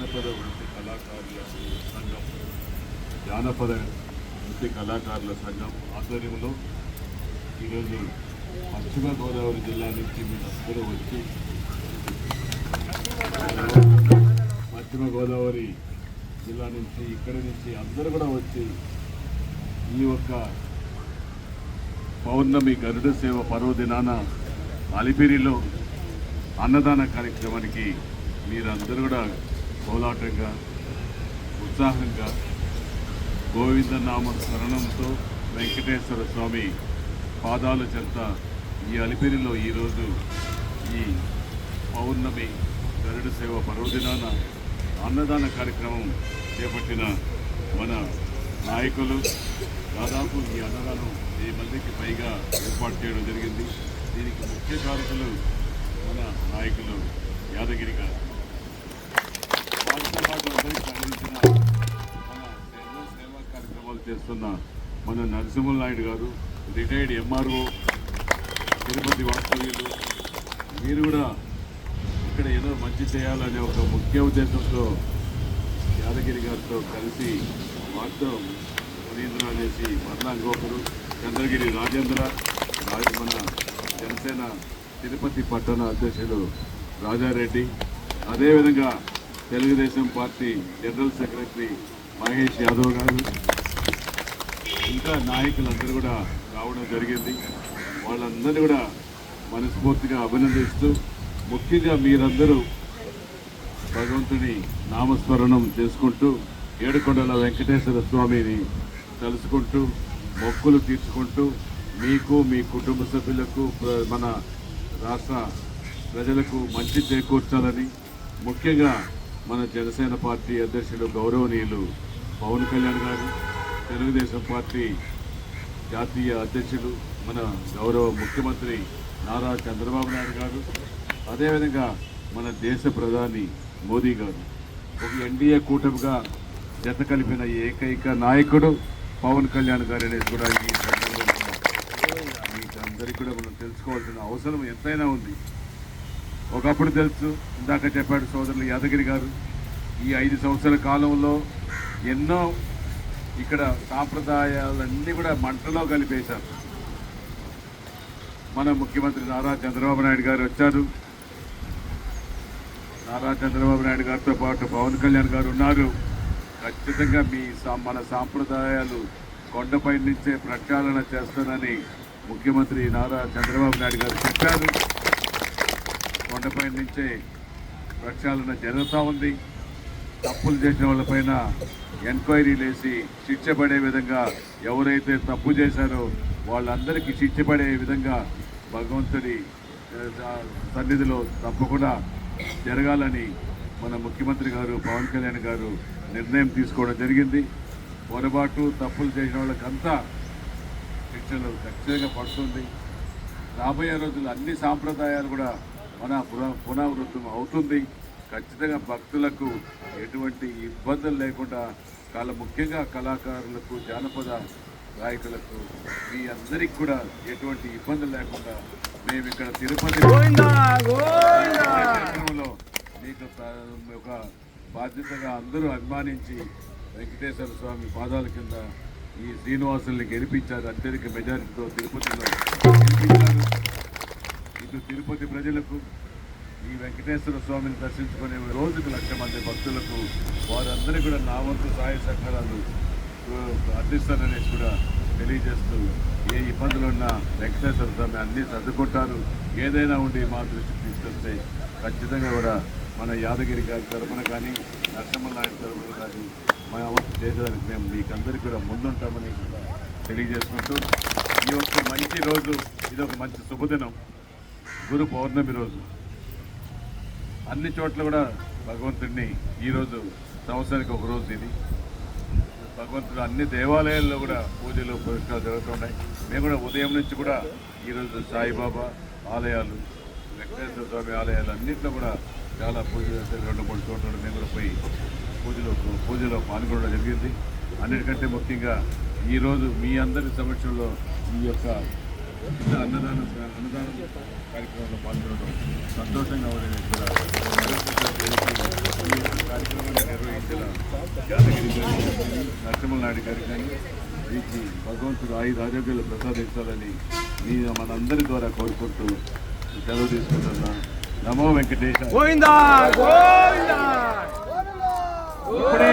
జానపద వృత్తి కళాకారుల సంఘం జానపద వృత్తి కళాకారుల సంఘం ఆధ్వర్యంలో ఈరోజు పశ్చిమ గోదావరి జిల్లా నుంచి మీరందరూ వచ్చి పశ్చిమ గోదావరి జిల్లా నుంచి ఇక్కడి నుంచి అందరూ కూడా వచ్చి ఈ యొక్క పౌర్ణమి గరుడ సేవ పర్వదినాన అలిపిరిలో అన్నదాన కార్యక్రమానికి మీరందరూ కూడా కోలాటంగా ఉత్సాహంగా గోవిందనామ స్మరణంతో వెంకటేశ్వర స్వామి పాదాల చెంత ఈ అలిపిరిలో ఈరోజు ఈ పౌర్ణమి గరుడ సేవ పర్వదినాన అన్నదాన కార్యక్రమం చేపట్టిన మన నాయకులు దాదాపు ఈ అన్నదానం 1000 మందికి పైగా ఏర్పాటు చేయడం జరిగింది. దీనికి ముఖ్య కారకులు మన నాయకులు యాదగిరి గారు. వారితో పాటు అందరికీ అందించిన మన సేవా కార్యక్రమాలు చేస్తున్న మన నరసింహ నాయుడు గారు, రిటైర్డ్ ఎంఆర్ఓ తిరుపతి వాస్తవ్యులు, మీరు కూడా ఇక్కడ ఏదో మంచి చేయాలనే ఒక ముఖ్య ఉద్దేశంతో యాదగిరి గారితో కలిసి వారితో మునీంద్ర చేసి మరలా ఇంకొకరు చంద్రగిరి రాజేంద్ర, మన జనసేన తిరుపతి పట్టణ అధ్యక్షులు రాజారెడ్డి, అదేవిధంగా Telugu Desam party general secretary Mahesh Yadav గారు, ఇంకా నాయకులందరూ కూడా రావడం జరిగింది. వాళ్ళందరినీ కూడా మనస్ఫూర్తిగా అభినందిస్తూ, ముఖ్యంగా మీరందరూ భగవంతుని నామస్మరణం చేసుకుంటూ ఏడుకొండల వెంకటేశ్వర స్వామిని తలుసుకుంటూ మొక్కులు తీర్చుకుంటూ మీకు, మీ కుటుంబ సభ్యులకు, మన రాష్ట్ర ప్రజలకు మంచి చేకూర్చాలని, ముఖ్యంగా మన జనసేన పార్టీ అధ్యక్షులు గౌరవనీయులు పవన్ కళ్యాణ్ గారు, తెలుగుదేశం పార్టీ జాతీయ అధ్యక్షులు మన గౌరవ ముఖ్యమంత్రి నారా చంద్రబాబు నాయుడు గారు, అదేవిధంగా మన దేశ ప్రధాని మోదీ గారు, ఒక ఎన్డీఏ కూటమిగా జత కలిపిన ఏకైక నాయకుడు పవన్ కళ్యాణ్ గారు అనేది కూడా ఈ సందర్భంగా మీకు అందరికీ కూడా మనం తెలుసుకోవాల్సిన అవసరం ఎంతైనా ఉంది. ఒకప్పుడు తెలుసు, ఇందాక చెప్పాడు సోదరులు యాదగిరి గారు, ఈ 5 సంవత్సరాల కాలంలో ఎన్నో ఇక్కడ సాంప్రదాయాలన్నీ కూడా మంటలో కలిపేశారు. మన ముఖ్యమంత్రి నారా చంద్రబాబు నాయుడు గారు వచ్చారు. నారా చంద్రబాబు నాయుడు గారితో పాటు పవన్ కళ్యాణ్ గారు ఉన్నారు. ఖచ్చితంగా మన సాంప్రదాయాలు కొండపై నుంచే ప్రక్షాళన చేస్తానని ముఖ్యమంత్రి నారా చంద్రబాబు నాయుడు గారు చెప్పారు. కొండపై నుంచే ప్రక్షాళన జరుగుతూ ఉంది. తప్పులు చేసిన వాళ్ళపైన ఎంక్వైరీలు వేసి శిక్ష పడే విధంగా, ఎవరైతే తప్పు చేశారో వాళ్ళందరికీ శిక్ష పడే విధంగా భగవంతుడి సన్నిధిలో తప్పకుండా జరగాలని మన ముఖ్యమంత్రి గారు పవన్ కళ్యాణ్ గారు నిర్ణయం తీసుకోవడం జరిగింది. పొరపాటు తప్పులు చేసిన వాళ్ళకంతా శిక్షలు ఖచ్చితంగా పడుతుంది. రాబోయే రోజులు అన్ని సాంప్రదాయాలు కూడా మన పునరావృతం అవుతుంది. ఖచ్చితంగా భక్తులకు ఎటువంటి ఇబ్బందులు లేకుండా, ముఖ్యంగా కళాకారులకు, జానపద గాయకులకు, మీ అందరికి కూడా ఎటువంటి ఇబ్బందులు లేకుండా మేము ఇక్కడ తిరుపతి కార్యక్రమంలో మీకు ఒక బాధ్యతగా అందరూ అభిమానించి వెంకటేశ్వర స్వామి పాదాల కింద ఈ శ్రీనివాసుల్ని గెలిపించారు. అత్యధిక మెజారిటీతో తిరుపతిలో గెలిపించారు. ఇటు తిరుపతి ప్రజలకు ఈ వెంకటేశ్వర స్వామిని దర్శించుకునే రోజుకు 1,00,000 మంది భక్తులకు వారందరూ కూడా నా వంతు సహాయ సహకారాలు అందిస్తాననేసి కూడా తెలియజేస్తూ, ఏ ఇబ్బందులు ఉన్నా వెంకటేశ్వర స్వామి అన్నీ సర్దుకుంటారు. ఏదైనా ఉండి మా దృష్టికి తీసుకొస్తే ఖచ్చితంగా కూడా మన యాదగిరి గారి తరఫున కానీ, నరసింహ నాయుడు తరఫున కానీ మన వంతు చేయడానికి మేము మీకందరికీ కూడా ముందుంటామని కూడా తెలియజేసుకుంటూ, ఈ యొక్క మంచి రోజు, ఇది ఒక మంచి శుభదినం, గురు పౌర్ణమి రోజు. అన్ని చోట్ల కూడా భగవంతుడిని ఈరోజు సంవత్సరానికి ఒక రోజు ఇది భగవంతుడు అన్ని దేవాలయాల్లో కూడా పూజలు పురస్కారాలు జరుగుతున్నాయి. మేము కూడా ఉదయం నుంచి కూడా ఈరోజు సాయిబాబా ఆలయాలు, వెంకటేశ్వర స్వామి ఆలయాలు అన్నింటిలో కూడా చాలా పూజలు 2-3 చోట్ల మేము కూడా పోయి పూజలో పాల్గొనడం జరిగింది. అన్నిటికంటే ముఖ్యంగా ఈరోజు మీ అందరి సమక్షంలో ఈ యొక్క అన్నదాన కార్యక్రమంలో పాల్గొనడం సంతోషంగా ఉండేది కూడా కార్యక్రమాన్ని నరసింహ నాయుడు గారికి కానీ వీరికి భగవంతుడు ఆయుధ ఆరోగ్యాలు ప్రసాదించాలని నేను మనందరి ద్వారా కోరుకుంటూ సెలవు తీసుకుంటున్నా. నమో వెంకటేశ. గోవిందా గోవిందా. ఇప్పుడే